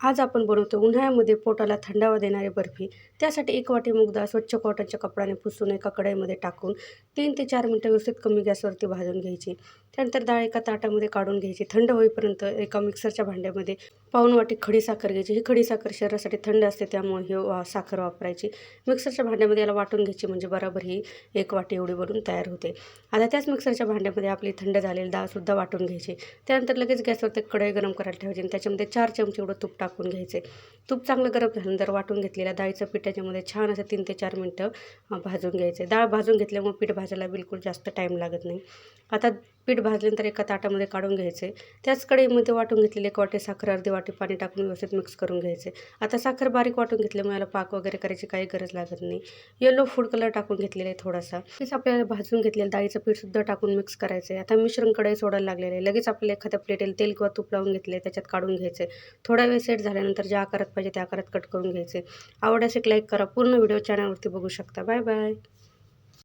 आज आपण बनवतो उन्हाळ्यामध्ये पोटाला थंडावा देणारी बर्फी. त्यासाठी 1 वाटी मूग डाळ स्वच्छ कॉटनच्या कपड्याने पुसून एका कढईमध्ये टाकून 3 ते 4 मिनिटं व्यवस्थित कमी गॅसवरती भाजून घ्यायची. त्यानंतर डाळ एका ताटामध्ये काढून घ्यायची. थंड होईपर्यंत एका मिक्सरच्या भांड्यामध्ये पाऊण वाटी खडी साखर घ्यायची. ही खडी साखर शरीरासाठी थंड असते, त्यामुळे ही साखर वापरायची. मिक्सरच्या भांड्यामध्ये याला वाटून घ्यायची, म्हणजे बरोबर ही 1 वाटी एवढी बनून तयार होते. आता त्याच मिक्सरच्या भांड्यामध्ये आपली थंड झालेली डाळसुद्धा वाटून घ्यायची. त्यानंतर लगेच गॅसवरती कढई गरम करायला ठेवायची आणि त्याच्यामध्ये 4 चमचे एवढं तूप टाकून घ्यायचे. तूप चांगलं गरम झाल्यानंतर वाटून घेतलेल्या डाळीचं पीठ त्याच्यामध्ये छान असं 3 ते 4 मिनिटं भाजून घ्यायचे. डाळ भाजून घेतल्यामुळे पीठ भाजायला बिलकुल जास्त टाईम लागत नाही. आता पीठ भाजल्यानंतर एका ताटामध्ये काढून घ्यायचे. त्याच कढईमध्ये वाटून घेतलेली 1 वाटी साखर, अर्धी वाटी पाणी टाकून व्यवस्थित मिक्स करून घ्यायचे. आता साखर बारीक वाटून घेतल्यामुळे याला पाक वगैरे करायची काही गरज लागत नाही. येलो फूड कलर टाकून घेतलेला आहे थोडासा. लगेच आपल्याला भाजून घेतलेलं डाळीचं पीठसुद्धा टाकून मिक्स करायचं आहे. आता मिश्रण कढई सोडायला लागलेलं आहे. लगेच आपल्याला एखाद्या प्लेटेला तेल किंवा तूप लावून घेतले, त्याच्यात काढून घ्यायचे. थोडा वेळ सेट झाल्यानंतर ज्या आकारात पाहिजे त्या आकारात कट करून घ्यायचे. आवड असेल लाईक करा. पूर्ण व्हिडिओ चॅनलवरती बघू शकता. Bye bye.